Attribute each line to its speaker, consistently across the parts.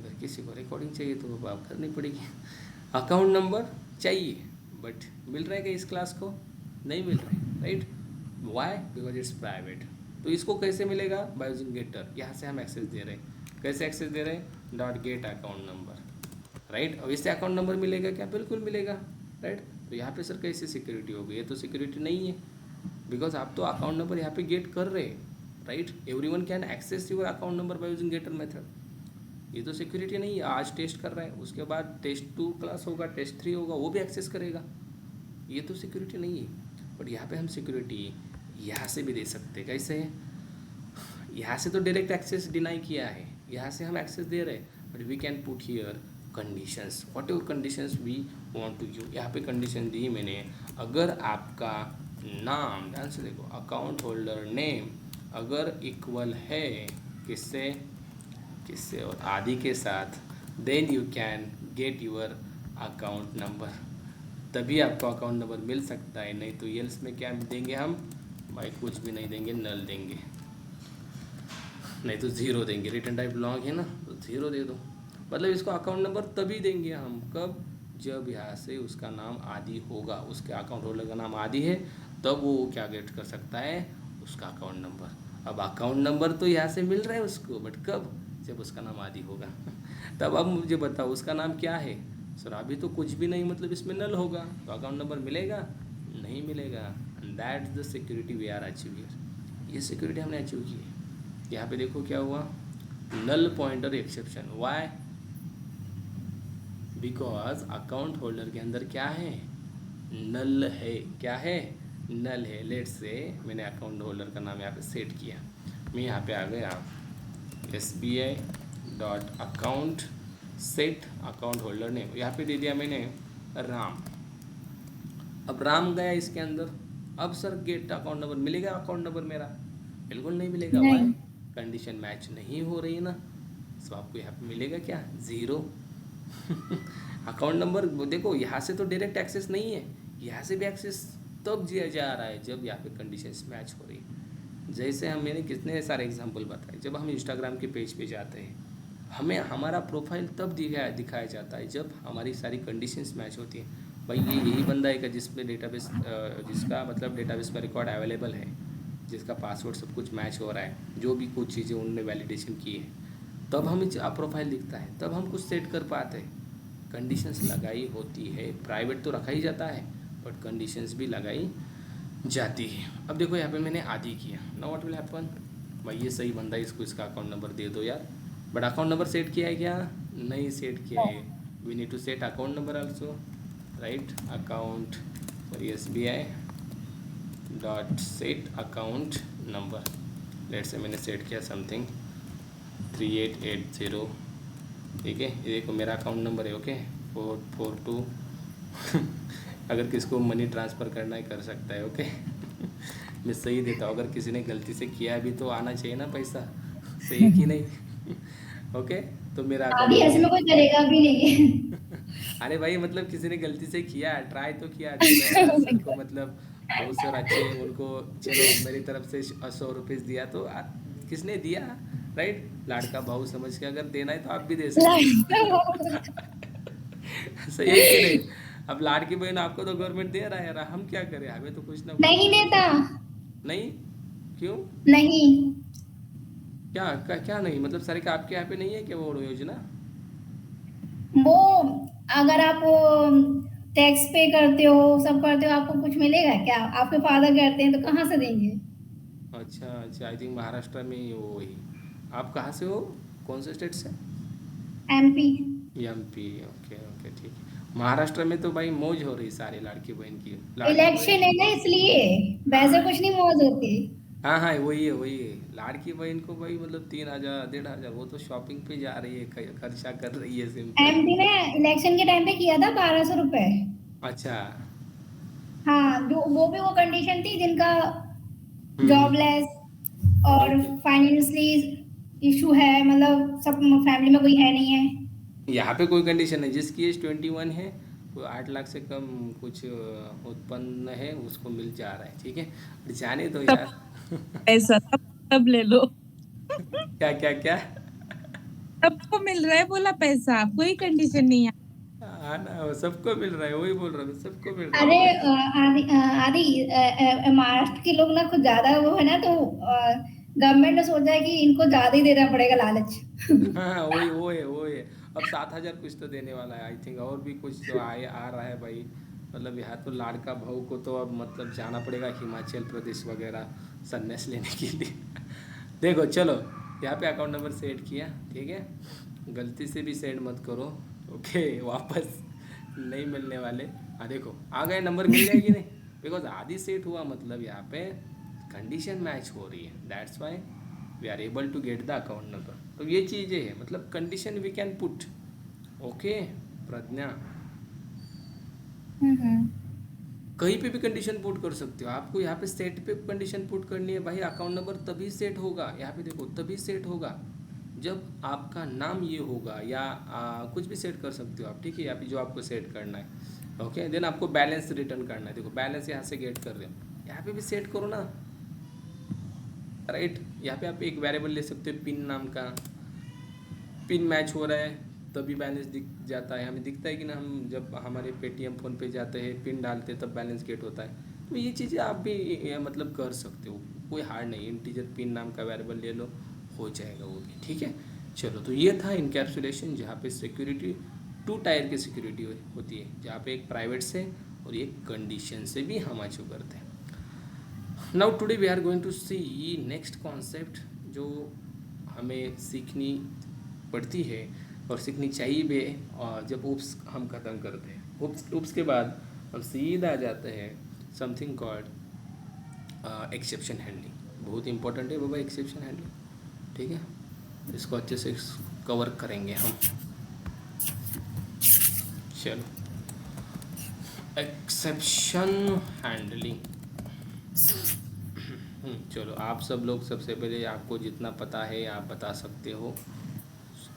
Speaker 1: अगर किसी को रिकॉर्डिंग चाहिए तो वो बात करनी पड़ेगी। अकाउंट नंबर चाहिए, बट मिल रहा है क्या इस क्लास को? नहीं मिल रहा है, right? Why? Because it's private. तो इसको कैसे मिलेगा? By using getter. यहाँ से हम एक्सेस दे रहे हैं। कैसे एक्सेस दे रहे हैं? Dot gate account number, right? अब इससे अकाउंट नंबर मिलेगा क्या? बिल्कुल मिलेगा, राइट? तो यहाँ पे सर कैसे सिक्योरिटी होगी? ये तो सिक्योरिटी नहीं है, बिकॉज आप तो अकाउंट नंबर यहाँ पे गेट कर रहे हैं, right? Everyone can access your account number by using getter method. ये तो सिक्योरिटी नहीं है। आज टेस्ट कर रहा है, उसके बाद टेस्ट 2 क्लास होगा, टेस्ट 3 होगा, वो भी एक्सेस करेगा। ये तो सिक्योरिटी नहीं है। बट यहाँ पे हम सिक्योरिटी यहाँ से भी दे सकते हैं। कैसे? यहाँ से तो डायरेक्ट एक्सेस डिनाई किया है, यहाँ से हम एक्सेस दे रहे हैं, but we can put here conditions, whatever conditions we want to use. यहाँ पे कंडीशन दी मैंने, अगर आपका नाम, ध्यान से देखो, अकाउंट होल्डर नेम अगर इक्वल है किससे? किससे? और आदि के साथ, then you can get your account number. तभी आपको अकाउंट नंबर मिल सकता है, नहीं तो येल्स में क्या देंगे हम? भाई कुछ भी नहीं देंगे, नल देंगे, नहीं तो ज़ीरो देंगे। रिटर्न टाइप लॉन्ग है ना, तो ज़ीरो दे दो। मतलब इसको अकाउंट नंबर तभी देंगे हम, कब? जब यहाँ से उसका नाम आदि होगा, उसके अकाउंट होल्डर का नाम आदि है, तब वो क्या गेट कर सकता है? उसका अकाउंट नंबर। अब अकाउंट नंबर तो यहाँ से मिल रहा है उसको, बट कब? जब उसका नाम आदि होगा। तब अब मुझे बताओ उसका नाम क्या है? सर अभी तो कुछ भी नहीं, मतलब इसमें नल होगा, तो अकाउंट नंबर मिलेगा? नहीं मिलेगा। And that is the security we are achieve here. ये सिक्योरिटी हमने अचीव की है। यहाँ पे देखो क्या हुआ, null pointer exception. Why? Because account holder के अंदर क्या है? नल है। क्या है? नल है। लेट्स से मैंने अकाउंट होल्डर का नाम यहाँ पे सेट किया, मैं यहाँ पे आ गया SBI dot account set account holder name, यहाँ पे दे दिया मैंने राम। अब राम गया इसके अंदर, अब सर गेट अकाउंट नंबर मिलेगा? अकाउंट नंबर मेरा बिल्कुल नहीं मिलेगा। वाई?
Speaker 2: नहीं।
Speaker 1: कंडीशन मैच नहीं हो रही है ना, तो आपको यहाँ पे मिलेगा क्या? ज़ीरो। अकाउंट नंबर देखो, यहाँ से तो डायरेक्ट एक्सेस नहीं है, यहाँ से भी एक्सेस तब दिया जा रहा है जब यहाँ पे कंडीशंस मैच हो रही है। जैसे हम, मैंने कितने सारे एग्जांपल बताए, जब हम इंस्टाग्राम के पेज पे जाते हैं, हमें हमारा प्रोफाइल तब दिखाया जाता है जब हमारी सारी कंडीशंस मैच होती हैं। भाई ये यही बंदा है क्या जिसमें डेटाबेस, जिसका मतलब डेटाबेस में रिकॉर्ड अवेलेबल है, जिसका पासवर्ड सब कुछ मैच हो रहा है, जो भी कुछ चीज़ें उन्होंने वैलिडेशन की है, तब हमें प्रोफाइल दिखता है, तब हम कुछ सेट कर पाते हैं। कंडीशंस लगाई होती है, प्राइवेट तो रखा ही जाता है, बट कंडीशंस भी लगाई जाती है। अब देखो यहाँ पे मैंने आदि किया, नाउ व्हाट विल हैपन? भाई ये सही बंदा है, इसको इसका अकाउंट नंबर दे दो यार, बट अकाउंट नंबर सेट किया है क्या? नहीं सेट किया है। We need to set account number also, right? Account for SBI dot set account number. Let say मैंने सेट किया समथिंग 3880, ठीक है? ये देखो मेरा अकाउंट नंबर है, ओके, 442। अगर किसको मनी ट्रांसफ़र करना है कर सकता है, ओके। मैं सही देता हूँ, अगर किसी ने गलती से किया भी तो आना चाहिए ना पैसा, सही कि नहीं? ओके, तो मेरा अकाउंट
Speaker 2: अभी ऐसे में
Speaker 1: नंबर।
Speaker 2: कोई करेगा भी नहीं।
Speaker 1: अरे भाई मतलब किसी ने गलती से किया, ट्राई तो किया, चलो यार सर को मतलब बहुत सर अच्छे हैं, उनको चलो मेरी तरफ से 100 रुपीज़ दिया, तो किसने दिया, राइट? लाड़का भाऊ समझ के अगर देना है तो आप भी दे सकते हो। सही है कि नहीं? अब लाड़की बहन आपको तो गवर्नमेंट दे रहा है यार, हम क्या करें? हमें तो कुछ ना कुछ
Speaker 2: नहीं
Speaker 1: मतलब।
Speaker 2: देता।
Speaker 1: नहीं? क्यों?
Speaker 2: नहीं।
Speaker 1: क्या नहीं मतलब सर, का आपके यहाँ पे नहीं है क्या वो योजना?
Speaker 2: वो अगर आप टैक्स पे करते हो, सब करते हो, आपको कुछ मिलेगा क्या? आपके फादर करते हैं तो कहाँ से देंगे?
Speaker 1: अच्छा अच्छा, आई थिंक महाराष्ट्र में ही वो वही। आप कहाँ से हो? कौन से स्टेट से?
Speaker 2: MP।
Speaker 1: MP, ओके ओके, ठीक है। महाराष्ट्र में तो भाई मौज हो रही सारी लड़की बहन की, लड़की बहन।
Speaker 2: इलेक्शन है ना इसलिए, वैसे
Speaker 1: हाँ
Speaker 2: कुछ नहीं मौज होती।
Speaker 1: हाँ हाँ, वही है वही है। लड़की बहन को भाई मतलब 3,000 1,500, वो तो शॉपिंग पे जा रही है, खर्चा कर रही है सिंपल।
Speaker 2: MP ने इलेक्शन के टाइम पे किया था 1200 रुपए।
Speaker 1: अच्छा।
Speaker 2: हाँ, जो वो कंडीशन थी जिनका
Speaker 1: हम्म।
Speaker 2: जॉबलेस और
Speaker 1: ओके।
Speaker 2: फाइनेंशियली इशू है, मतलब सब फैमिली में कोई है नहीं है।
Speaker 1: यहाँ पे कोई कंडीशन नहीं, जिसकी एज 21 है, वो 8 लाख से कम कुछ उत्पन्न है, उसको मिल जा रहा है, ठीक है? जाने दो यार।
Speaker 3: ऐसा सब सब ले लो।
Speaker 1: क्या क्या क्या?
Speaker 3: सबको मिल रहा है बोला पैसा, कोई कंडीशन नहीं है।
Speaker 1: हाँ ना, वो सबको मिल रहा है, वही बोल रहा हूँ, सबको मिल रहा है
Speaker 2: अरे
Speaker 1: पैसा।
Speaker 2: आदि आदि महाराष्ट्र के लोग ना कुछ ज्यादा वो है ना, तो गवर्नमेंट ने सोचा है कि इनको ज्यादा ही देना पड़ेगा लालच।
Speaker 1: हाँ वही वो है। अब 7,000 कुछ तो देने वाला है आई थिंक, और भी कुछ तो आए आ रहा है भाई। मतलब यहाँ तो लाड़का बहू को तो अब मतलब जाना पड़ेगा हिमाचल प्रदेश वगैरह संन्यास लेने के लिए। देखो चलो, यहाँ पे अकाउंट नंबर सेट किया, ठीक है। गलती से भी सेंड मत करो, ओके, वापस नहीं मिलने वाले। हाँ देखो आ गए, नंबर मिल गए कि नहीं, बिकॉज आधी सेट हुआ मतलब यहाँ पे कंडीशन मैच हो रही है, that's why we are able to get the account number. तो ये चीज़ें हैं, मतलब condition we can put, okay Pragya,
Speaker 2: hmm.
Speaker 1: कहीं पे भी कंडीशन पुट कर सकते हो। आपको यहाँ पे सेट पे कंडीशन पुट करनी है भाई, अकाउंट नंबर तभी सेट होगा, यहाँ पे देखो तभी सेट होगा जब आपका नाम ये होगा, या कुछ भी सेट कर सकते हो आप, ठीक है, यहाँ पे जो आपको सेट करना है, ओके। देन आपको बैलेंस रिटर्न करना है, देखो बैलेंस यहाँ से गेट कर रहे हो, यहाँ पे भी सेट करो ना, राइट। यहाँ पे आप एक वेरिएबल ले सकते हो पिन नाम का, पिन मैच हो रहा है तभी बैलेंस दिख जाता है, हमें दिखता है कि ना, हम जब हमारे पेटीएम फ़ोन पे जाते हैं पिन डालते हैं तब बैलेंस गेट होता है। तो ये चीज़ें आप भी मतलब कर सकते हो, कोई हार्ड नहीं, इंटीजर पिन नाम का वेरिएबल ले लो, हो जाएगा वो भी, ठीक है। चलो, तो ये था इनकैप्सुलेशन, जहाँ पे सिक्योरिटी 2 टायर की सिक्योरिटी होती है, जहाँ पे एक प्राइवेट से और एक कंडीशन से भी हम अचीव करते हैं। Now today we are going to see next concept जो हमें सीखनी पड़ती है और सीखनी चाहिए भी, और जब उप्स हम ख़त्म करते हैं, उप्स के बाद हम सीधा जाते हैं समथिंग कॉल्ड एक्सेप्शन हैंडलिंग। बहुत इंपॉर्टेंट है बाबा एक्सेप्शन हैंडलिंग, ठीक है, इसको अच्छे से कवर करेंगे हम। चलो, एक्सेप्शन हैंडलिंग। चलो, आप सब लोग सबसे पहले आपको जितना पता है आप बता सकते हो।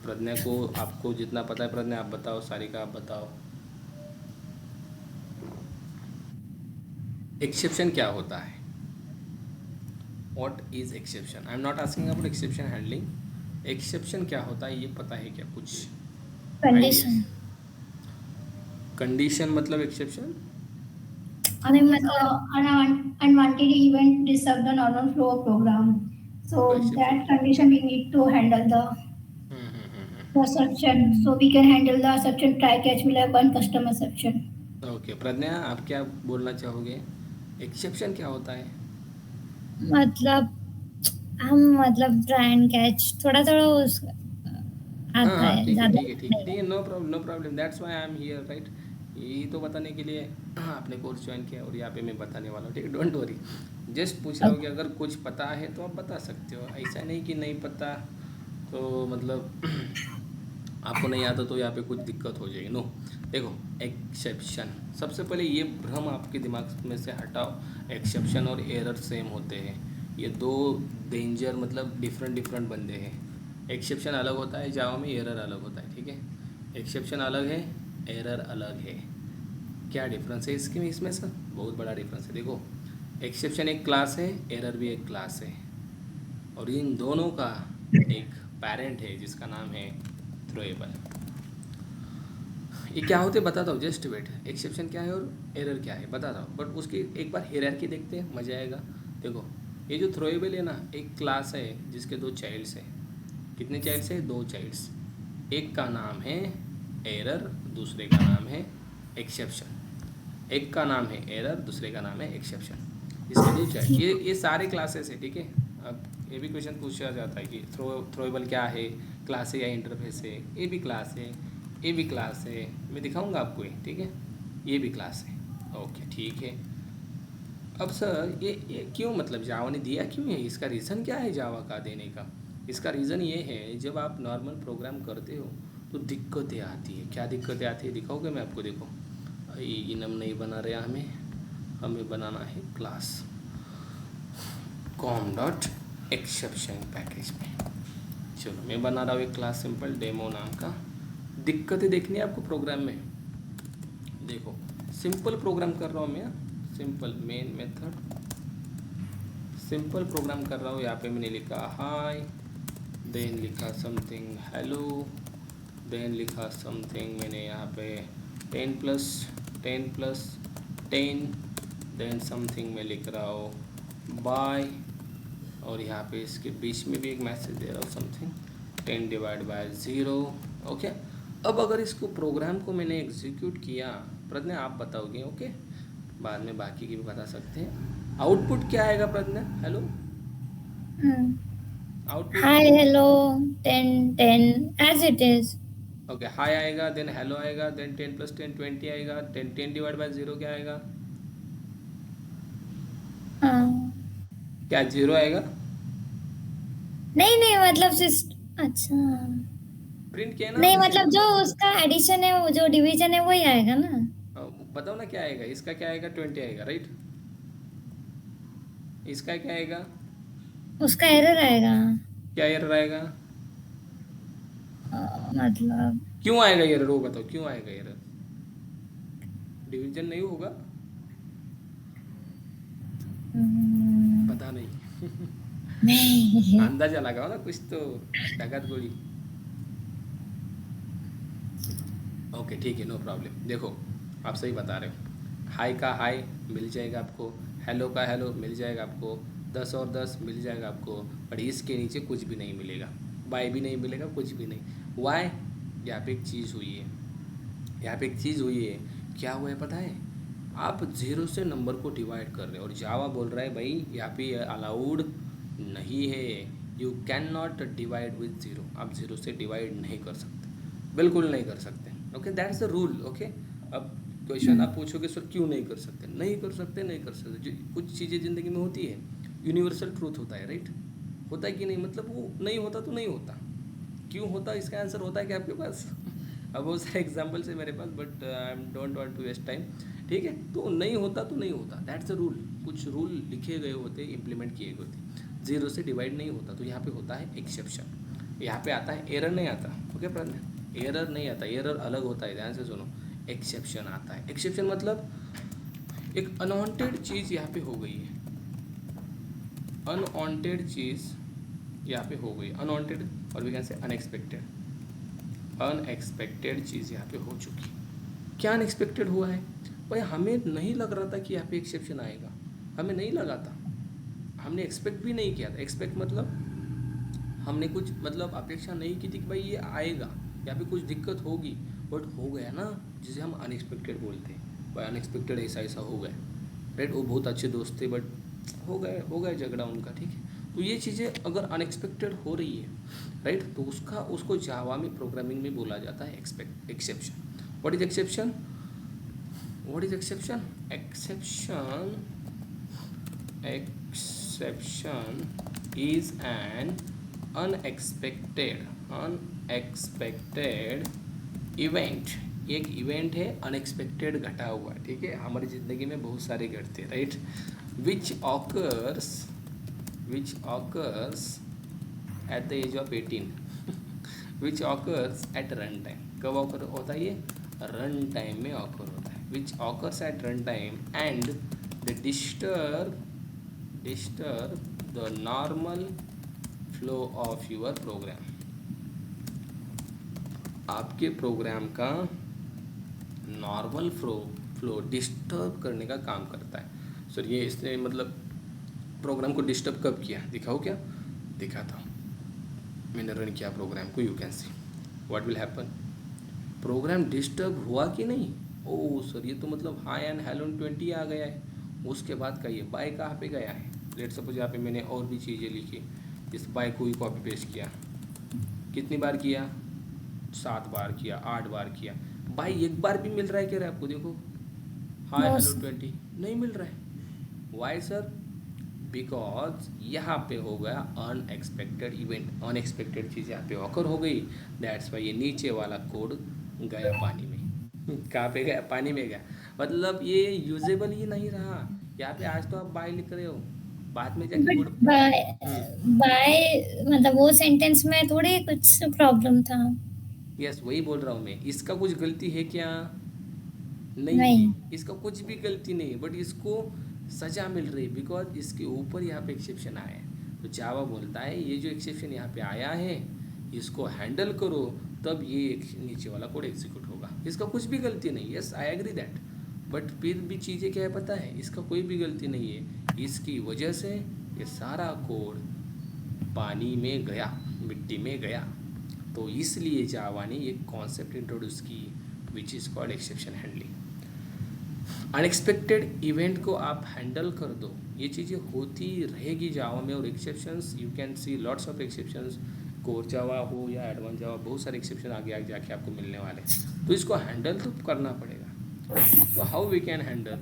Speaker 1: प्रज्ञा को, आपको जितना पता है प्रज्ञा आप बताओ, सारिका आप बताओ, एक्सेप्शन क्या होता है, what is exception. I am not asking about exception handling, exception क्या होता है ये पता है क्या, कुछ आइडिया।
Speaker 2: कंडीशन।
Speaker 1: कंडीशन मतलब exception.
Speaker 2: I mean, an unwanted event disrupt the normal flow of program.
Speaker 1: तो
Speaker 2: So
Speaker 1: exception,
Speaker 2: that condition we need to handle the exception. So we can handle the exception try catch me like one customer exception.
Speaker 1: Okay Pragya आप क्या बोलना चाहोगे, exception क्या होता है।
Speaker 4: मतलब हम मतलब ट्राई एंड कैच थोड़ा थोड़ा उस
Speaker 1: हाँ
Speaker 4: आता
Speaker 1: हाँ,
Speaker 4: है,
Speaker 1: ठीक है
Speaker 4: ज्यादा
Speaker 1: ठीक है ठीक है
Speaker 4: नहीं।
Speaker 1: ठीक है, no problem no problem, that's why I am here, right. यही तो बताने के लिए आपने कोर्स ज्वाइन किया, और यहाँ पे मैं बताने वाला हूँ, ठीक है, डोंट वरी। जस्ट पूछ रहा हूँ कि अगर कुछ पता है तो आप बता सकते हो, ऐसा नहीं कि नहीं पता तो मतलब आपको नहीं आता तो यहाँ पे कुछ दिक्कत हो जाएगी, नो। देखो, एक्सेप्शन, सबसे पहले ये भ्रम आपके दिमाग में से हटाओ, एक्सेप्शन और एरर सेम होते हैं, ये दो डेंजर मतलब डिफरेंट बंदे हैं। एक्सेप्शन अलग होता है जावा में, एरर अलग होता है, ठीक है। एक्सेप्शन अलग है, एरर अलग है, क्या डिफरेंस है इसके में, इसमें सर बहुत बड़ा डिफरेंस है। देखो, एक्सेप्शन एक क्लास है, एरर भी एक क्लास है, और इन दोनों का एक पेरेंट है जिसका नाम है थ्रोएबल। ये क्या होते बताता हूँ, जस्ट वेट। एक्सेप्शन क्या है और एरर क्या है बताता हूँ, बट उसकी एक बार हायरार्की देखते हैं, मज़ा आएगा। देखो, ये जो थ्रोएबल है ना, एक क्लास है जिसके 2 चाइल्ड्स हैं। कितने चाइल्ड्स हैं, 2 चाइल्ड्स। एक का नाम है एरर, दूसरे का नाम है एक्सेप्शन। एक का नाम है एरर, दूसरे का नाम है एक्सेप्शन, इसके 2 चाइल्ड। ये सारे क्लासेस है, ठीक है। अब ये भी क्वेश्चन पूछा जाता है कि थ्रोएबल क्या है, क्लास है या इंटरफेस है। ये भी क्लास है, ये भी क्लास है, मैं दिखाऊंगा आपको ये, ठीक है। ये भी क्लास है, ओके ठीक है। अब सर ये क्यों, मतलब जावा ने दिया क्यों है, इसका रीज़न क्या है जावा का देने का। इसका रीज़न ये है, जब आप नॉर्मल प्रोग्राम करते हो तो दिक्कतें आती है। क्या दिक्कतें आती है दिखाओगे मैं आपको। देखो, इनम नहीं बना रहा, हमें बनाना है क्लास com.exception पैकेज में। चलो, मैं बना रहा हूँ एक क्लास सिंपल डेमो नाम का। दिक्कतें देखनी है आपको प्रोग्राम में। देखो, सिंपल प्रोग्राम कर रहा हूँ मैं, simple main method, simple program कर रहा हूँ। यहाँ पे मैंने लिखा हाय देन लिखा समथिंग हेलो, देन लिखा समथिंग मैंने यहाँ पे 10 देन समथिंग मैं लिख रहा हूँ बाय, और यहाँ पे इसके बीच में भी एक मैसेज दे रहा हूँ समथिंग 10 डिवाइड बाय 0। ओके, अब अगर इसको प्रोग्राम को मैंने एग्जीक्यूट किया, प्रज्ञा आप बताओगे, ओके, बाद में बाकी की भी बता सकते हैं। आउटपुट क्या आएगा Pragya? Hello, output
Speaker 4: Hi, hello, 10, 10, as it is.
Speaker 1: Okay, hi आएगा, देन हेलो आएगा, देन 10 + 10 20 आएगा, 10 डिवाइड बाय 0 क्या आएगा?
Speaker 4: हाँ,
Speaker 1: क्या 0 आएगा?
Speaker 4: नहीं नहीं मतलब अच्छा
Speaker 1: प्रिंट किया ना
Speaker 4: नहीं
Speaker 1: आपने?
Speaker 4: मतलब जो उसका एडिशन है, वो जो डिवीजन है वही आएगा ना।
Speaker 1: बताओ ना क्या आएगा? इसका क्या आएगा? 20 आएगा, राइट? इसका क्या आएगा?
Speaker 4: उसका एरर आएगा।
Speaker 1: क्या एरर आएगा?
Speaker 4: मतलब
Speaker 1: क्यों आएगा एरर, वो बताओ क्यों आएगा एरर? डिवीजन नहीं होगा? पता नहीं।
Speaker 4: नहीं
Speaker 1: अंदाजा लगाओ ना कुछ तो, ताकत गोली। ओके ठीक है, नो प्रॉब्लम। देखो आप सही बता रहे हो, हाई का हाई मिल जाएगा आपको, हेलो का हेलो मिल जाएगा आपको, 10 और 10 मिल जाएगा आपको, पर इसके नीचे कुछ भी नहीं मिलेगा, बाय भी नहीं मिलेगा, कुछ भी नहीं। वाई? यहाँ पे एक चीज़ हुई है, यहाँ पे एक चीज़ हुई है। क्या हुआ है पता है? आप 0 से नंबर को डिवाइड कर रहे हो और जावा बोल रहा है भाई यहाँ पे अलाउड नहीं है, you can not divide with 0। आप 0 से डिवाइड नहीं कर सकते, बिल्कुल नहीं कर सकते। Okay, that's the rule. Okay, अब क्वेश्चन आप पूछोगे सर क्यों नहीं कर सकते? नहीं कर सकते, नहीं कर सकते। कुछ चीज़ें ज़िंदगी में होती है, यूनिवर्सल ट्रूथ होता है, राइट? होता है कि नहीं? मतलब वो नहीं होता तो नहीं होता। क्यों होता, इसका आंसर होता है क्या आपके पास? अब बहुत सारे एग्जाम्पल्स है मेरे पास, but I don't want to waste time. ठीक है, तो नहीं होता तो नहीं होता, दैट्स अ रूल। कुछ रूल लिखे गए होते, इम्प्लीमेंट किए गए होते। 0 से डिवाइड नहीं होता, तो यहाँ पे होता है एक्सेप्शन। यहाँ पे आता है एरर, नहीं आता। ओके प्रज्ञा, एरर नहीं आता, एरर अलग होता है, ध्यान से सुनो। एक्सेप्शन आता है। एक्सेप्शन मतलब एक अनवांटेड चीज़ यहाँ पे हो गई है, अनवांटेड चीज़ यहाँ पे हो गई, अनवांटेड, और we can say unexpected. Unexpected चीज़ यहाँ पे हो चुकी। क्या अनएक्सपेक्टेड हुआ है भाई? हमें नहीं लग रहा था कि यहाँ पे एक्सेप्शन आएगा, हमें नहीं लगा था, हमने एक्सपेक्ट भी नहीं किया था। एक्सपेक्ट मतलब हमने कुछ मतलब अपेक्षा नहीं की थी कि भाई ये आएगा, यहाँ पे कुछ दिक्कत होगी, बट हो गया ना, जिसे हम अनएक्सपेक्टेड बोलते हैं। भाई अनएक्सपेक्टेड ऐसा ऐसा हो गया, राइट? वो बहुत अच्छे दोस्त थे, बट हो गए झगड़ा उनका, ठीक है? तो ये चीज़ें अगर अनएक्सपेक्टेड हो रही है, राइट, तो उसको जावा में प्रोग्रामिंग में बोला जाता है exception. What is exception? What is exception? Exception is an unexpected event. एक इवेंट है अनएक्सपेक्टेड घटा हुआ, ठीक है? हमारी ज़िंदगी में बहुत सारे घटते हैं, right? Which occurs at the age of 18 which occurs at run time. कब ऑकर होता है ये? रन टाइम में ऑकर होता है। Which occurs at run time and the disturb the normal flow of your program. आपके प्रोग्राम का normal flow disturb करने का काम करता है। सर ये इसने मतलब प्रोग्राम को डिस्टर्ब कब किया? दिखाओ क्या? दिखाता हूँ। मैंने रन किया प्रोग्राम को, you can see what will happen. Program disturb हुआ कि नहीं? ओह सर ये तो मतलब हाई एंड हेलो 20 आ गया है। उसके बाद का ये बाय कहाँ पे गया है? लेट सपोज यहाँ पे मैंने और भी चीज़ें लिखी, इस बाय को ही कॉपी पेस्ट किया। कितनी बार किया? 7 बार किया, 8 बार किया। बाय एक बार भी मिल रहा है क्या आपको? देखो हाई हेलो 20 नहीं मिल रहा है। Why sir? बिकॉज यहाँ पे हो गया अनएक्सपेक्टेड इवेंट, अनएक्सपेक्टेड चीज़ यहाँ पे ऑकर हो गई। दैट्स वाई ये नीचे वाला कोड गया पानी में। कहाँ पे गया? पानी में गया। मतलब ये यूजेबल ही नहीं रहा। यहाँ पे आज तो आप बाय लिख रहे हो, बाद में जाके गुड।
Speaker 4: बाय मतलब वो सेंटेंस में थोड़ी कुछ प्रॉब्लम था।
Speaker 1: यस वही बोल रहा हूँ मैं। इसका कुछ गलती है क्या? नहीं है, इसका कुछ भी गलती नहीं है, बट इसको सज़ा मिल रही है बिकॉज इसके ऊपर यहाँ पे एक्सेप्शन आया है। तो जावा बोलता है ये जो एक्सेप्शन यहाँ पे आया है इसको हैंडल करो, तब ये नीचे वाला कोड एग्जीक्यूट होगा। इसका कुछ भी गलती नहीं, yes I agree that, but फिर भी चीज़ें क्या है पता है, इसका कोई भी गलती नहीं है। इसकी वजह से ये सारा कोड पानी में गया, मिट्टी में गया। तो इसलिए जावा ने एक कॉन्सेप्ट इंट्रोड्यूस की which is called exception handling. Unexpected event को आप हैंडल कर दो, ये चीज़ें होती रहेगी जावा में। और exceptions you can C lots of exceptions, core Java हो या एडवांस जावा, बहुत सारे एक्सेप्शन आगे जाके आपको मिलने वाले। तो इसको हैंडल तो करना पड़ेगा। तो how we can handle,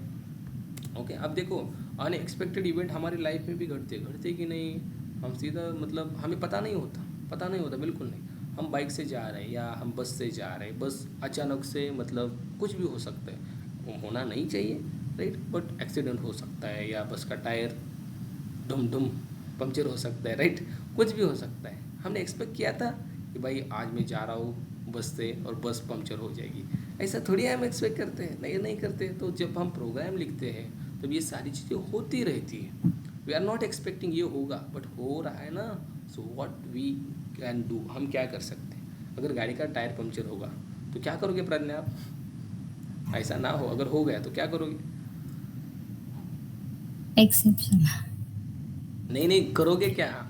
Speaker 1: okay. अब देखो अनएक्सपेक्टेड इवेंट हमारी लाइफ में भी घटते कि नहीं, हम सीधा मतलब हमें पता नहीं होता बिल्कुल नहीं। हम बाइक से जा रहे हैं या हम बस से जा रहे हैं, बस अचानक से मतलब कुछ भी हो सकता है, वो होना नहीं चाहिए राइट, बट एक्सीडेंट हो सकता है, या बस का टायर धुम पंक्चर हो सकता है राइट, कुछ भी हो सकता है। हमने एक्सपेक्ट किया था कि भाई आज मैं जा रहा हूँ बस से और बस पंक्चर हो जाएगी, ऐसा थोड़ी हम एक्सपेक्ट करते हैं, नहीं करते। तो जब हम प्रोग्राम लिखते हैं तब ये सारी चीज़ें होती रहती है। वी आर नॉट एक्सपेक्टिंग ये होगा, बट हो रहा है ना। So what we can do, हम क्या कर सकते हैं। अगर गाड़ी का टायर पंक्चर होगा तो क्या करोगे प्रज्ञा आप, ऐसा ना हो, अगर हो गया तो क्या करोगे?
Speaker 4: एक्सेप्शन
Speaker 1: नहीं करोगे क्या?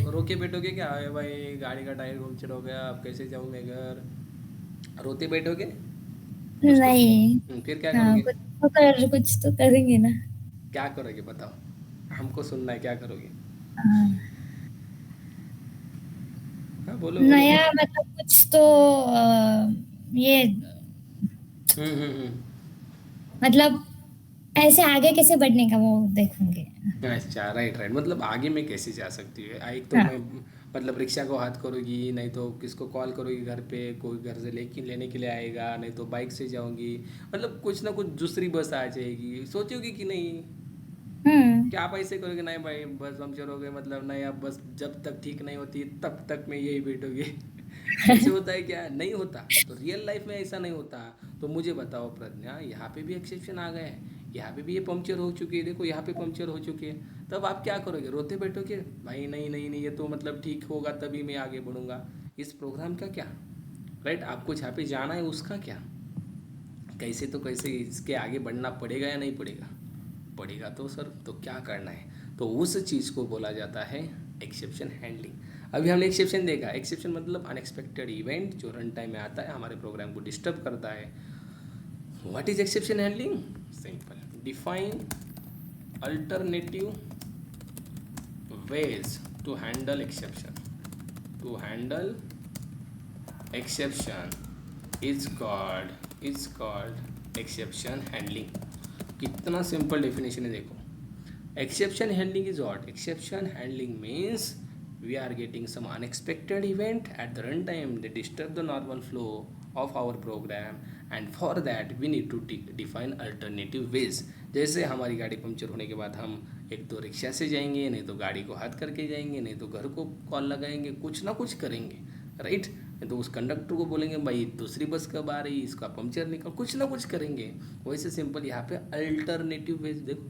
Speaker 1: रोके बैठोगे क्या? अरे भाई गाड़ी का टायर पंक्चर हो गया, अब कैसे जाऊँ मैं घर, रोते बैठोगे?
Speaker 4: नहीं।
Speaker 1: फिर क्या
Speaker 4: हाँ,
Speaker 1: करोगे?
Speaker 4: कुछ तो करेंगे ना।
Speaker 1: क्या करोगे बताओ, हमको सुनना है, क्या करोगे?
Speaker 4: हाँ,
Speaker 1: हाँ बोलो।
Speaker 4: नया मतलब कुछ तो ये
Speaker 1: हम्म।
Speaker 4: मतलब ऐसे आगे कैसे बढ़ने का वो देखूंगे।
Speaker 1: अच्छा राइट, मतलब आगे में कैसे जा सकती है। एक तो
Speaker 4: हाँ।
Speaker 1: मैं मतलब रिक्शा को हाथ करोगी, नहीं तो किसको कॉल करोगी घर पे, कोई घर से लेने के लिए आएगा, नहीं तो बाइक से जाऊंगी, मतलब कुछ ना कुछ दूसरी बस आ जाएगी, सोचोगी कि नहीं? क्या आप ऐसे करोगे? नहीं भाई बस पंक्चर हो गए, मतलब नहीं, अब बस जब तक ठीक नहीं होती तब तक मैं यही बैठोगे। ऐसे होता है क्या? नहीं होता। तो रियल लाइफ में ऐसा नहीं होता। तो मुझे बताओ प्रज्ञा, यहाँ पे भी एक्सेप्शन आ गए हैं, यहाँ पे भी ये पंक्चर हो चुकी है, देखो यहाँ पे पंक्चर हो चुकी है, तब आप क्या करोगे? रोते बैठोगे भाई नहीं ये तो मतलब ठीक होगा तभी मैं आगे बढ़ूंगा। इस प्रोग्राम का क्या राइट, आपको जहाँ पे जाना है उसका क्या, कैसे तो कैसे इसके आगे बढ़ना पड़ेगा या नहीं पड़ेगा तो सर तो क्या करना है, तो उस चीज़ को बोला जाता है एक्सेप्शन हैंडलिंग। अभी हमने एक्सेप्शन देखा, एक्सेप्शन मतलब अनएक्सपेक्टेड इवेंट जो रन टाइम में आता है, हमारे प्रोग्राम को डिस्टर्ब करता है। What is exception handling? Simple, define alternative ways to handle exception. To handle exception is called exception handling. कितना सिंपल डेफिनेशन है देखो। Exception handling is what? Exception handling means we are getting some unexpected event at the runtime that disturb the normal flow of our program, and for that we need to define alternative ways। जैसे हमारी गाड़ी puncture होने के बाद हम एक तो rickshaw से जाएंगे, नहीं तो गाड़ी को हाथ करके जाएंगे, नहीं तो घर को कॉल लगाएंगे, कुछ ना कुछ करेंगे राइट। नहीं तो उस कंडक्टर को बोलेंगे भाई दूसरी बस कब आ रही, इसका पंक्चर निकल, कुछ ना कुछ करेंगे। वैसे सिंपल यहाँ पे अल्टरनेटिव वेज देखो,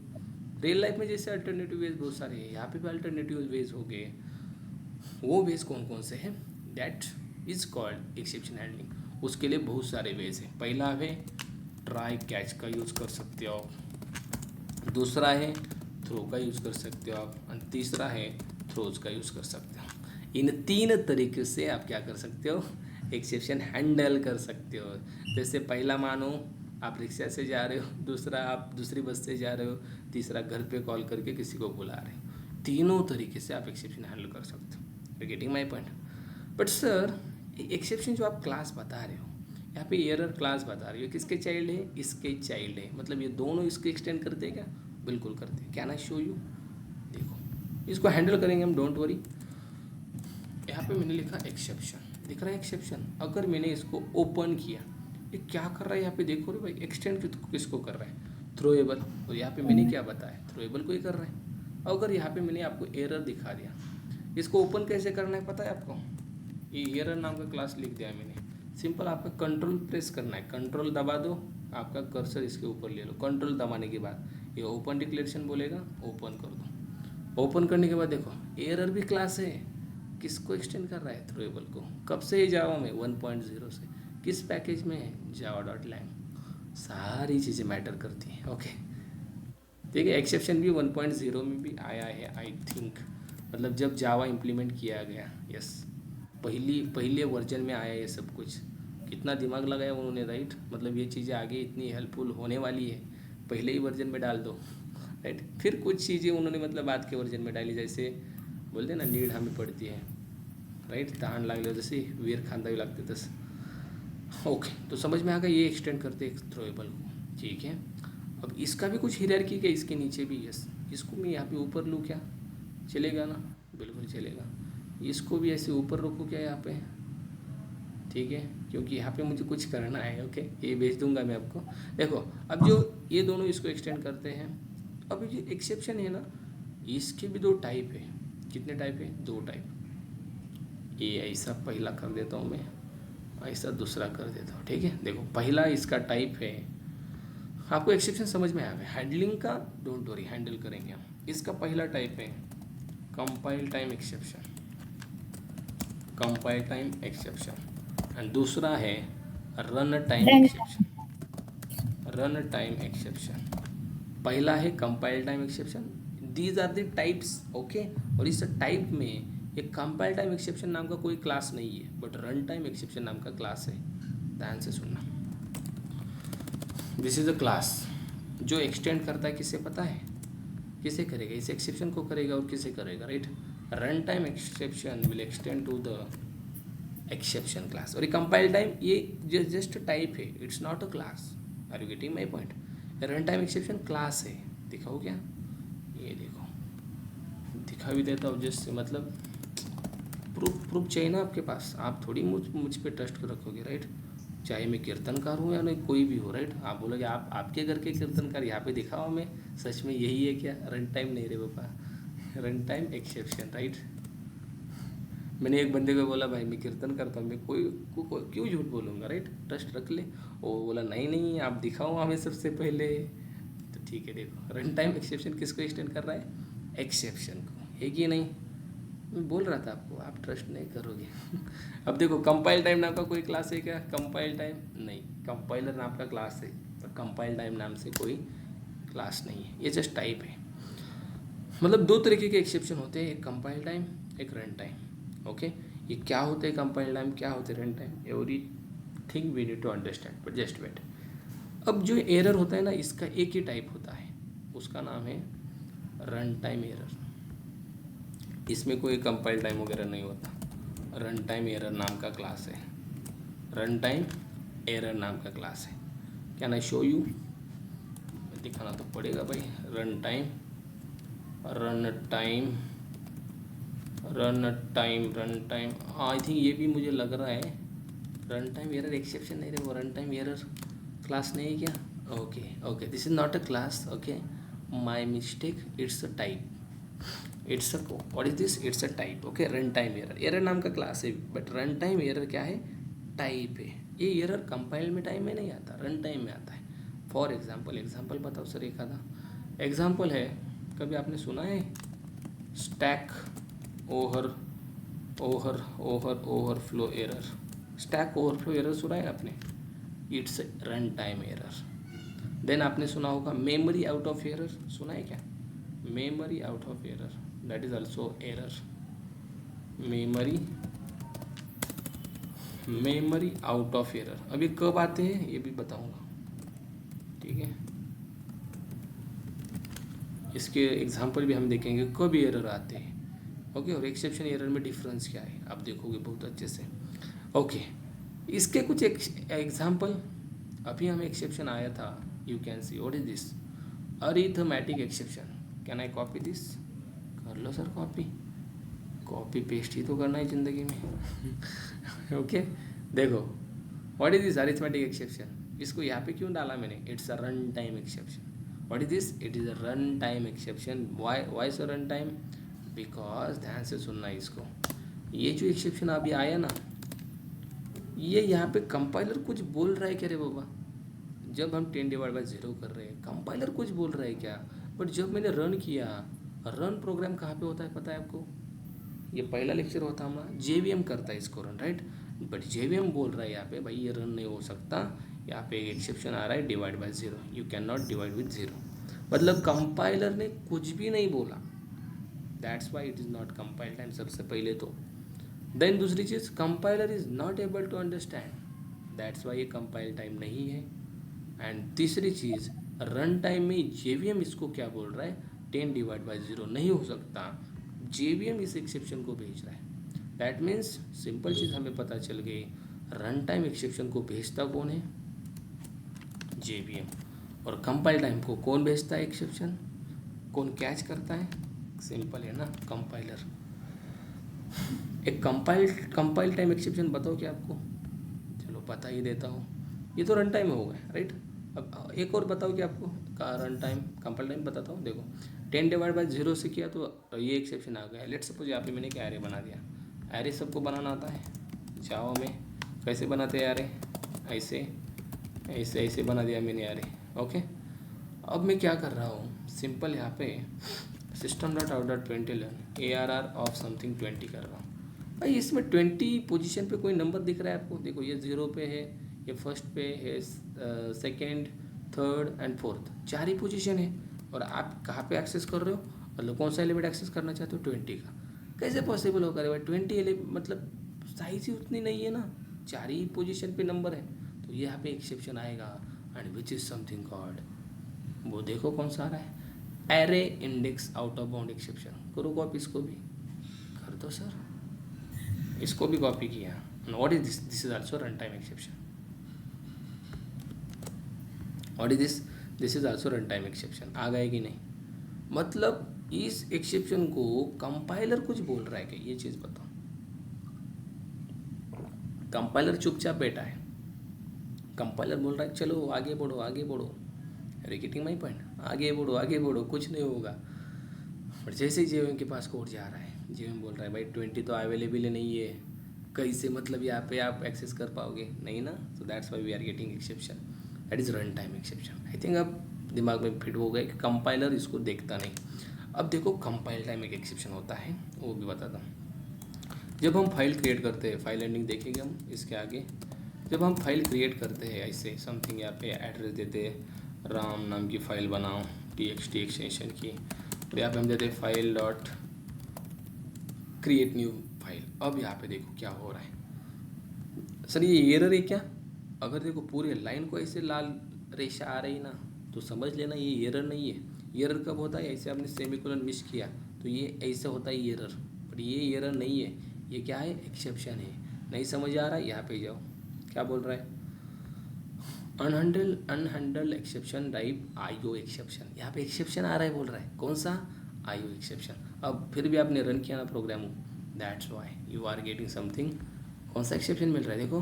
Speaker 1: रियल लाइफ में जैसे अल्टरनेटिव वेज बहुत सारे हैं, यहाँ पे भी अल्टरनेटिव वेज हो गए। वो वेज कौन से हैं? That is called exception handling. उसके लिए बहुत सारे वेज हैं। पहला है ट्राई कैच का यूज़ कर सकते हो आप, दूसरा है थ्रो का यूज़ कर सकते हो आप, और तीसरा है थ्रोज का यूज़ कर सकते हो। इन 3 तरीके से आप क्या कर सकते हो? एक्सेप्शन हैंडल कर सकते हो। जैसे पहला मानो आप रिक्शा से जा रहे हो, दूसरा आप दूसरी बस से जा रहे हो, तीसरा घर पे कॉल करके किसी को बुला रहे हो। तीनों तरीके से आप एक्सेप्शन हैंडल कर सकते हो। Getting my point? But sir exception जो आप क्लास बता रहे हो, यहाँ पे एरर क्लास बता रहे हो, किसके चाइल्ड है? इसके चाइल्ड है, मतलब ये दोनों इसको एक्सटेंड करते हैं क्या? बिल्कुल करते हैं। Can I show you? देखो इसको हैंडल करेंगे हम, डोंट वरी। यहाँ पे मैंने लिखा एक्सेप्शन, दिख रहा है एक्सेप्शन। अगर मैंने इसको ओपन किया, ये क्या कर रहा है यहाँ पे देखो रे भाई, एक्सटेंड किसको कर रहा है? थ्रोएबल। और यहाँ पे मैंने क्या बताया? थ्रोएबल को ही कर रहा है। अगर यहाँ पे मैंने आपको एरर दिखा दिया, इसको ओपन कैसे करना है पता है आपको? ये एरर नाम का क्लास लिख दिया मैंने। सिंपल आपका कंट्रोल प्रेस करना है, कंट्रोल दबा दो, आपका कर्सर इसके ऊपर ले लो, कंट्रोल दबाने के बाद ये ओपन डिक्लेरेशन बोलेगा, ओपन कर दो। ओपन करने के बाद देखो एरर भी क्लास है, किसको एक्सटेंड कर रहा है, थ्रोएबल को। कब से है जावा में, 1.0 से। किस पैकेज में है, java.lang। सारी चीज़ें मैटर करती हैं। ओके ठीक है, एक्सेप्शन भी 1.0 में भी आया है आई थिंक, मतलब जब जावा इम्प्लीमेंट किया गया। यस, पहले वर्जन में आया ये सब कुछ। कितना दिमाग लगाया उन्होंने, राइट। मतलब ये चीज़ें आगे इतनी हेल्पफुल होने वाली है, पहले ही वर्जन में डाल दो, राइट। फिर कुछ चीज़ें उन्होंने मतलब बाद के वर्जन में डाली, जैसे बोलते ना नीड हमें पड़ती है, राइट। तहान लागले जैसे वीर खांदा भी लागते तस। ओके, तो समझ में आ गया, ये एक्सटेंड करते एक थ्रोएबल को, ठीक है। अब इसका भी कुछ हियरार्की है, इसके नीचे भी। यस, इसको मैं यहाँ पे ऊपर लूँ क्या, चलेगा ना, बिल्कुल चलेगा। इसको भी ऐसे ऊपर रखूँ क्या यहाँ पे, ठीक है, क्योंकि यहाँ पे मुझे कुछ करना है। ओके, ये भेज दूंगा मैं आपको। देखो अब जो ये दोनों इसको एक्सटेंड करते हैं, अब ये एक्सेप्शन है ना, इसके भी दो टाइप है। कितने टाइप है, दो टाइप। ये ऐसा पहला कर देता हूँ मैं, ऐसा दूसरा कर देता हूँ, ठीक है। देखो पहला इसका टाइप है, आपको एक्सेप्शन समझ में आ गया। हैंडलिंग का डोंट वरी, हैंडल करेंगे हम। इसका पहला टाइप है compile time exception, compile time exception. And दूसरा है run time exception, run time exception. पहला है compile time exception, these are the types. Okay, और इस टाइप में एक कंपाइल टाइम एक्सेप्शन नाम का कोई क्लास नहीं है, बट रन टाइम एक्सेप्शन नाम का क्लास है। ध्यान से सुनना, दिस इज अ क्लास जो एक्सटेंड करता है, किसे पता है, किसे करेगा, इस एक्सेप्शन को करेगा और किसे करेगा, right. Run time exception will extend to the exception class. और ये कंपाइल टाइम ये जस्ट टाइप है, it's not a class. Are you getting my point. Run time exception class है, दिखाओ क्या, ये देखो, दिखा भी देता हूँ जस्ट, मतलब प्रूफ चाहिए ना आपके पास, आप थोड़ी मुझ पे ट्रस्ट कर रखोगे, राइट। चाहे मैं कीर्तनकार हूँ या नहीं, कोई भी हो, राइट। आप बोलोगे आप आपके घर के कीर्तनकार, यहाँ पे दिखाओ मैं, सच में यही है क्या, रन टाइम नहीं रे बापा, रन टाइम एक्सेप्शन, राइट। मैंने एक बंदे को बोला भाई मैं कीर्तन करता हूँ, मैं क्यों झूठ बोलूँगा, राइट, ट्रस्ट रख ले। वो बोला नहीं नहीं आप दिखाओ हमें सबसे पहले। तो ठीक है, देखो रन टाइम एक्सेप्शन किसको एक्सटेंड कर रहा है, एक्सेप्शन को, है कि नहीं। मैं बोल रहा था आपको, आप ट्रस्ट नहीं करोगे। अब देखो कंपाइल टाइम नाम का कोई क्लास है क्या, कंपाइल टाइम नहीं, कंपाइलर नाम का क्लास है, पर कंपाइल टाइम नाम से कोई क्लास नहीं है, ये जस्ट टाइप है। मतलब दो तरीके के एक्सेप्शन होते हैं, एक कंपाइल टाइम, एक रन टाइम। ओके, ये क्या होते हैं कंपाइल टाइम, क्या होते हैं run time, everything we need to understand, but just wait. अब जो एरर होता है ना, इसका एक ही टाइप होता है, उसका नाम है रन टाइम एरर। इसमें कोई कंपाइल टाइम वगैरह नहीं होता, रन टाइम एरर नाम का क्लास है, रन टाइम एरर नाम का क्लास है। कैन आई शो यू, दिखाना तो पड़ेगा भाई। Run time, run time, run time, run time, I think ये भी मुझे लग रहा है रन टाइम एरर एक्सेप्शन नहीं है, वो रन टाइम एरर क्लास नहीं है क्या। Okay okay, this is not a class, okay my mistake, it's a type, it's a what is this, it's a type. Okay, run time error, error नाम का class है, but run time error क्या है, type है। ये error compile में time में नहीं आता, रन टाइम में आता है। फॉर एग्जाम्पल बताओ सर, एक आधा एग्जाम्पल है, कभी आपने सुना है stack overflow error, stack overflow error सुना है आपने, it's run time error. Then आपने सुना होगा मेमोरी आउट ऑफ एरर, सुना है क्या, memory out of error, that is also error. Memory out of error, अब ये कब आते हैं ये भी बताऊंगा, ठीक है। इसके एग्जांपल भी हम देखेंगे कब एरर आते हैं। ओके, और एक्सेप्शन एरर में डिफरेंस क्या है आप देखोगे बहुत अच्छे से। ओके, इसके कुछ एग्जांपल, अभी हमें एक्सेप्शन आया था, you can see what is this, arithmetic exception. Can I copy this, कर लो सर कॉपी पेस्ट ही तो करना है ज़िंदगी में। ओके देखो, what is this arithmetic exception, इसको यहाँ पे क्यों डाला मैंने, it's a run time exception. What is this, it is a run time exception. Why so run time, because ध्यान से सुनना इसको, ये जो एक्सेप्शन अभी आया ना, ये यहाँ पे कंपाइलर कुछ बोल रहा है क्या रे बाबा, जब हम 10/0 कर रहे हैं कंपाइलर कुछ बोल रहा है क्या, बट जब मैंने रन किया, रन प्रोग्राम कहाँ पे होता है पता है आपको? ये पहला लेक्चर होता है हमारा, जेवीएम करता है इसको रन, राइट। बट जेवीएम बोल रहा है यहाँ पे भाई ये रन नहीं हो सकता, यहाँ पे एक एक्सेप्शन आ रहा है divide by zero, you can not divide with zero. मतलब कंपाइलर ने कुछ भी नहीं बोला, that's why it is not compile time सबसे पहले तो। देन दूसरी चीज़, compiler is not able to understand, that's why ये कंपाइल टाइम नहीं है। एंड तीसरी चीज़, रन टाइम में जेवीएम इसको क्या बोल रहा है, 10 डिवाइड बाई ज़ीरो नहीं हो सकता, जेवीएम इस एक्सेप्शन को भेज रहा है। दैट मीन्स सिंपल चीज़ हमें पता चल गई, रन टाइम एक्सेप्शन को भेजता कौन है, जेवीएम। और कंपाइल टाइम को कौन भेजता है एक्सेप्शन, कौन कैच करता है, सिंपल है ना, कंपाइलर। एक कंपाइल टाइम एक्सेप्शन बताओ क्या आपको, चलो बता ही देता हूँ, ये तो रन टाइम हो गया, राइट। अब एक और बताओ कि आपको का रन टाइम कंपाइल टाइम बताता हूँ। देखो 10 डिवाइड बाई ज़ीरो से किया तो ये एक्सेप्शन आ गया। लेट सपोज यहाँ पे मैंने क्या एरे बना दिया, एरे सबको बनाना आता है जावा में, कैसे बनाते हैं एरे, ऐसे ऐसे ऐसे बना दिया मैंने एरे, ओके। अब मैं क्या कर रहा हूँ, सिंपल यहाँ पे system.out.println ARR ऑफ समथिंग 20 कर रहा हूँ। भाई इसमें 20 पोजीशन पे कोई नंबर दिख रहा है आपको, देखो ये 0 पे है, ये फर्स्ट पे है, second, third and fourth, 4 he position है। और आप कहाँ पे एक्सेस कर रहे हो, मतलब कौन सा एलिमेंट एक्सेस करना चाहते हो, 20 का। कैसे पॉसिबल होगा रे भाई, 20 एलिमेंट मतलब साइज ही उतनी नहीं है ना, 4 ही पोजीशन पे नंबर है, तो ये यहाँ पे एक्सेप्शन आएगा। And which is something called, वो देखो कौन सा आ रहा है, array index out of bound exception. करो कॉपी, इसको भी कर दो सर, इसको भी कॉपी किया। What is this, this is also run time exception. What is this, this is also run time exception. आ गए कि नहीं, मतलब इस एक्सेप्शन को कंपाइलर कुछ बोल रहा है कि ये चीज़ बताओ, कंपाइलर चुपचाप बैठा है, कंपाइलर बोल रहा है चलो आगे बढ़ो आगे बढ़ो, रिकेटिंग माई पॉइंट, आगे बढ़ो कुछ नहीं होगा। और जैसे ही जेवीएम के पास कोड जा रहा है, जेवीएम बोल रहा है भाई 20 तो अवेलेबल ही नहीं है, कैसे मतलब यहाँ पे आप एक्सेस कर पाओगे, नहीं ना, तो that's why we are getting exception, that is run time exception. I think अब दिमाग में फिट हो गए कि कंपाइलर इसको देखता नहीं। अब देखो कंपाइल टाइम एक एक्सेप्शन होता है, वो भी बताता हूँ। जब हम फाइल क्रिएट करते हैं, फाइल एंडिंग देखेंगे हम इसके आगे, जब हम फाइल क्रिएट करते हैं ऐसे समथिंग, यहाँ पे एड्रेस देते हैं, राम नाम की फ़ाइल बनाओ txt एक्सटेंशन की, और यहाँ पे हम देते हैं file dot create new file. अब यहाँ पे देखो क्या हो रहा है, सर ये एरर है क्या, अगर देखो पूरे लाइन को ऐसे लाल रेशा आ रही ना, तो समझ लेना ये एरर नहीं है। एरर कब होता है, ऐसे आपने सेमीकोलन मिस किया तो ये ऐसे होता है एरर, पर ये एरर नहीं है, ये क्या है, एक्सेप्शन है। नहीं समझ आ रहा है, यहाँ पे जाओ, क्या बोल रहा है, अनहैंडल्ड एक्सेप्शन टाइप आईओ एक्सेप्शन, यहाँ पे एक्सेप्शन आ रहा है, बोल रहा है कौन सा, आईओ एक्सेप्शन। अब फिर भी आपने रन किया ना program, that's why you are getting something, कौन सा एक्सेप्शन मिल रहा है, देखो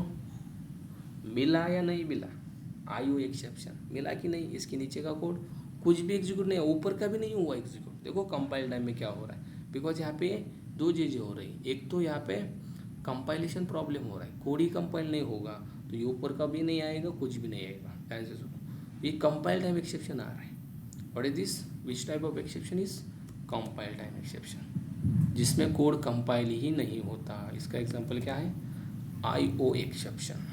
Speaker 1: मिला या नहीं मिला, आईओ एक्सेप्शन मिला कि नहीं, इसके नीचे का कोड कुछ भी एग्जीक्यूट नहीं है, ऊपर का भी नहीं हुआ एग्जीक्यूट। देखो कंपाइल टाइम में क्या हो रहा है, बिकॉज यहाँ पे दो चीज़ें हो रही, एक तो यहाँ पे कंपाइलेशन प्रॉब्लम हो रहा है, कोड ही कंपाइल नहीं होगा तो ये ऊपर का भी नहीं आएगा, कुछ भी नहीं आएगा, ध्यान से सुनो, ये कंपाइल टाइम एक्सेप्शन आ रहा है। What is this, which type of exception is compile time exception, जिसमें कोड कंपाइल ही नहीं होता। इसका एग्जांपल क्या है, आईओ एक्सेप्शन।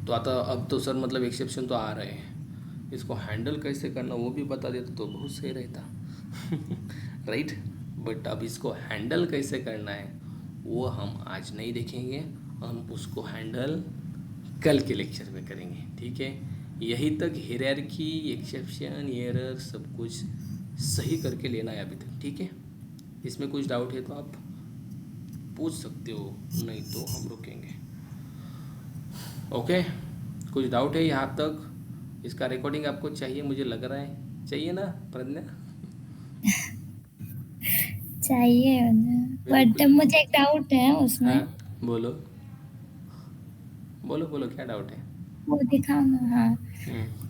Speaker 1: तो आता अब तो सर मतलब एक्सेप्शन तो आ रहे हैं, इसको हैंडल कैसे करना वो भी बता देते तो बहुत सही रहता राइट। बट अब इसको हैंडल कैसे करना है वो हम आज नहीं देखेंगे, हम उसको हैंडल कल के लेक्चर में करेंगे, ठीक है। यही तक हायरार्की, एक्सेप्शन, एरर सब कुछ सही करके लेना है अभी तक, ठीक है। इसमें कुछ डाउट है तो आप पूछ सकते हो, नहीं तो हम रुकेंगे, ओके। कुछ डाउट है यहाँ तक, इसका रिकॉर्डिंग आपको चाहिए, मुझे लग रहा है चाहिए ना प्रज्ञा,
Speaker 4: चाहिए, बट मुझे एक डाउट है उसमें।
Speaker 1: हाँ बोलो बोलो बोलो, क्या डाउट है,
Speaker 4: वो दिखाओ ना, हाँ।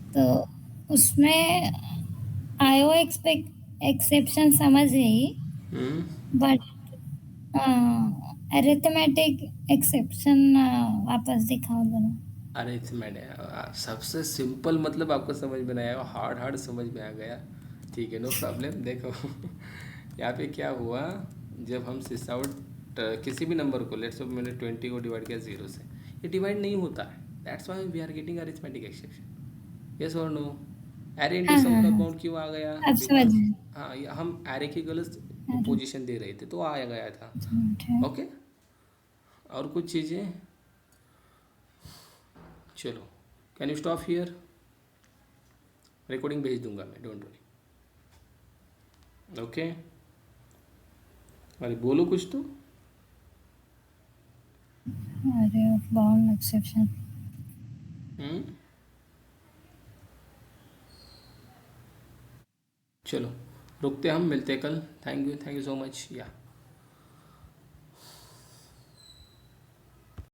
Speaker 4: तो उसमें आईओ एक्सेप्शन समझ गई, बट अरिथमेटिक एक्सेप्शन वापस दिखाओ जरा।
Speaker 1: अरे मैंने सबसे सिंपल मतलब आपको समझ में नहीं आया, हार्ड समझ में आ गया, ठीक है, नो प्रॉब्लम। देखो यहाँ पे क्या हुआ, जब हम सिस आउट किसी भी नंबर को, लेट्स सपोज मैंने 20 को डिवाइड किया 0 से, ये डिवाइड नहीं होता है, that's why we are getting arithmetic exception. Yes और नो? एरे इंटू
Speaker 4: हाँ
Speaker 1: सम
Speaker 4: हाँ
Speaker 1: का
Speaker 4: हाँ
Speaker 1: काउंट क्यों आ गया?
Speaker 4: अब समझ
Speaker 1: बिकॉज
Speaker 4: गई।
Speaker 1: हाँ, हम एरे की गलत
Speaker 4: अरे
Speaker 1: पोजीशन दे रहे थे तो आ गया था।
Speaker 4: ठीक है।
Speaker 1: ओके, और कुछ चीज़ें, चलो can you stop here? Recording भेज दूंगा मैं, डोंट वरी। ओके, अरे बोलो कुछ तो।
Speaker 4: अरे बाउंड एक्सेप्शन।
Speaker 1: हम्म, चलो रुकते, हम मिलते कल। Thank you so much. या